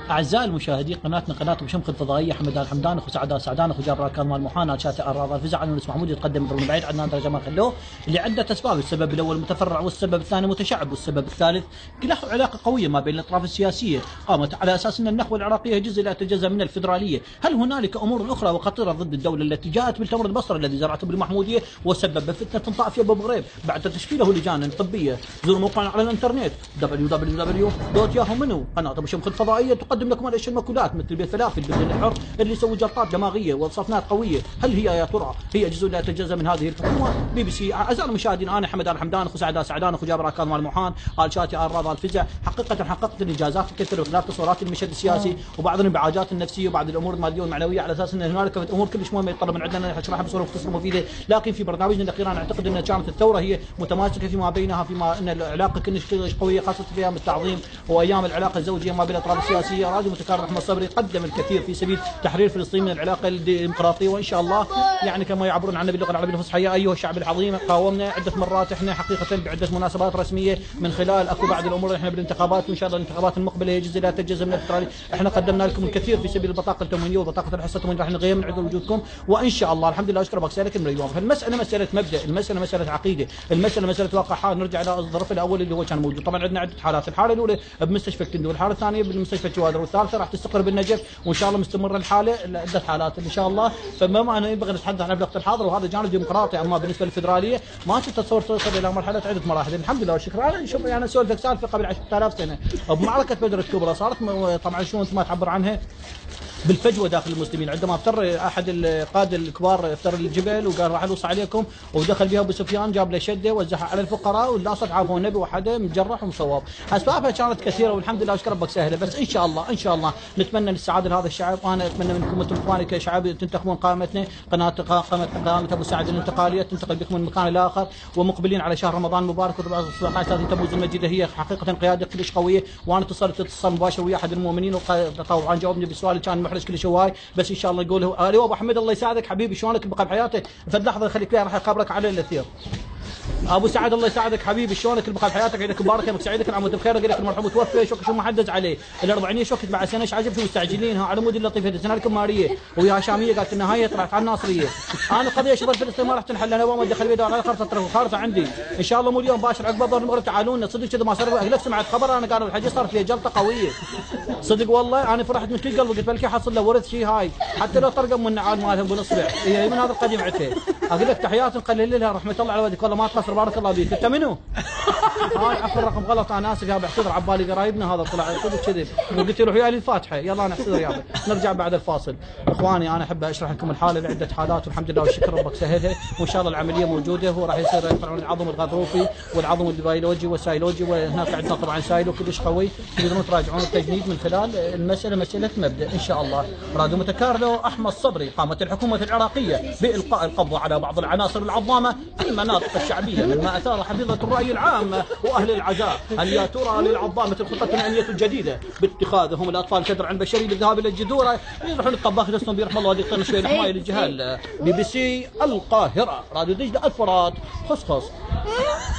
أعزائي المشاهدين قناتنا قناة بشمخ الفضائية، حمدان الحمدان أخو سعدان سعدان أخو جابر كاظم المحانة شاتي أراض الفزع عن يونس محمود يتقدم برون بعيد عدنان درجة ما خلوه لعدة أسباب. السبب الأول متفرع، والسبب الثاني متشعب، والسبب الثالث له علاقة قوية ما بين الأطراف السياسية قامت على أساس أن النخبة العراقية جزء لا يتجزأ من الفدرالية. هل هنالك أمور أخرى وخطيرة ضد الدولة التي جاءت بالتمر البصري الذي زرعته بالمحمودية وسبب فتنة طائفية بأبو غريب بعد تشكيله لجان طبية؟ زوروا موقعنا على الإنترنت www.yahoo.منو. قناة بشمخ الفضائية تقدم لكم الأشياء المأكولات مثل الفلافل بالدين الحر اللي يسوي جلطات دماغيه وصفنات قويه. هل هي يا ترى هي جزء لا يتجزا من هذه الحكومه؟ بي بي سي. اعزائي المشاهدين، انا حمدان الحمدان اخو سعدان سعدان اخو جابر كاظم المحان ال شاتي الراض الفزع. حقيقه حققت انجازات كثيره خلال تصورات المشهد السياسي وبعض الانبعاجات النفسيه وبعض الامور الماديه والمعنويه، على اساس ان هنالك امور كلش مهمه يتطلب من عندنا نشرحها بصوره مختصره ومفيده. لكن في برنامجنا الاخير انا اعتقد ان كانت الثوره هي متماسكه فيما بينها، فيما ان العلاقه كلش قويه خاصه في ايام التعظيم وايام العلاقه الزوجيه ما بين الاطراف السياسيه. راجل متكرر احمد صبري قدم الكثير في سبيل تحرير فلسطين من العلاقه الديمقراطيه، وان شاء الله يعني كما يعبرون عنا باللغه العربيه الفصحى يا ايها الشعب العظيم. قاومنا عده مرات احنا حقيقه بعده مناسبات رسميه، من خلال اكو بعض الامور احنا بالانتخابات، وان شاء الله الانتخابات المقبله هي جزء لا تتجزا من الفدراليه. احنا قدمنا لكم الكثير في سبيل البطاقه التموينيه وبطاقه الحصه التموينيه، راح نغير من عدم وجودكم وان شاء الله الحمد لله اشكر بكسالك من اليوم. فالمساله مساله مبدا، المساله مساله عقيده، المساله مساله واقع حال. نرجع الى الظرف الاول اللي هو كان موجود. طبعا عندنا عده حالات، الحاله الاولى بمستشفى الكندي، والحاله الثانيه بالمستشفى الشوادر، والثالثه راح تستقر بالنجف، وان شاء الله مستمره الحاله عده حالات ان شاء الله. فما انا نبغى نتحدث عن الوقت الحاضر وهذا جانب ديمقراطي. اما بالنسبه للفدراليه ما تتصور توصل الى مرحله عده مراحل. الحمد لله والشكر. انا شوف يعني اسولفك سالفه قبل 10,000 سنه بمعركه بدر الكبرى صارت طبعا شو انت ما تعبر عنها بالفجوه داخل المسلمين، عندما افتر احد القاده الكبار افتر الجبل وقال راح الوص عليكم، ودخل بها ابو سفيان جاب له شده وزعها على الفقراء، واللاصق عافوا النبي وحده مجرح ومصوب. اسبابها كانت كثيره والحمد لله اشكر ربك سهله. بس ان شاء الله ان شاء الله نتمنى السعاده لهذا الشعب، وانا اتمنى منكم انتم اخواني كشعب تنتخبون قائمتنا قائمه ابو سعد الانتقاليه تنتقل بكم من مكان لاخر، ومقبلين على شهر رمضان المبارك و17 تموز المجيده. هي حقيقه قياده كلش قويه، وانا اتصلت اتصال مباشر ويا احد المؤمنين وطبعا جاوبني بالسؤال كان محرج كلش هواي. بس ان شاء الله نقول له الو ابو حمد الله يساعدك حبيبي شلونك بقى بحياتك؟ فلحظه خليك فيها راح اخبرك على الاثير. ابو سعد الله يساعدك حبيبي شلونك بقى بحياتك؟ عيدك مبارك يومك سعيد، كل عام وانت بخير. لك المرحوم توفى شو محدث عليه الاربعينيه شوكت بعد سنه عجب شو مستعجلينها على مود اللطيفه سنه لكم ماريه ويا هشاميه قالت انها هي طلعت على الناصريه. انا قضيه شباب فلسطين ما راح تنحل، انا ما دخل بيدها على خارطه عندي ان شاء الله مو اليوم باشر عقب الظهر المغرب تعالوا لنا. صدق كذا ما صار اهلك سمعت خبر انا قالوا الحجي صار فيها جلطه قويه صدق والله. انا فرحت من كل قلبي قلت بلكي حصل له ورث شيء هاي حتى لو طرقم من النعال مالهم بالاصبع هي من هذا القديم عتيه. اقول لك تحيات نقلل لها رحمه الله على والدك والله ما تقصر بارك الله بيك. انت منو؟ هاي عفوا الرقم غلط انا اسف يابا اعتذر عبالي قرايبنا هذا طلع صدق كذب وقلت له وياي الفاتحه يلا انا اعتذر يابا. نرجع بعد الفاصل. اخواني انا احب اشرح لكم الحاله لعده حالات والحمد لله والشكر ربك سهلها، وان شاء الله العمليه موجوده. هو راح يصير يطلعون العظم الغضروفي والعظم البيولوجي والسايلوجي، وهناك عندنا طبعا سايلو كلش قوي تقدرون تراجعون التجنيد من خلال المساله مساله مبدا ان شاء الله. راديو متكارلو احمد صبري. قامت الحكومه العراقيه بالقاء القبض على بعض العناصر العظامه في المناطق الشعبيه مما اثار حفيظه الراي العام واهل العزاء. هل يا ترى للعظامه الخطه الامنيه الجديده باتخاذهم الاطفال كدر عن بشري للذهاب الى الجذور يروحون الطباخ يدسون بيرحم الله يعطينا شويه الحمايه للجهال. بي بي سي القاهره. راديو دجله الفرات خصخص.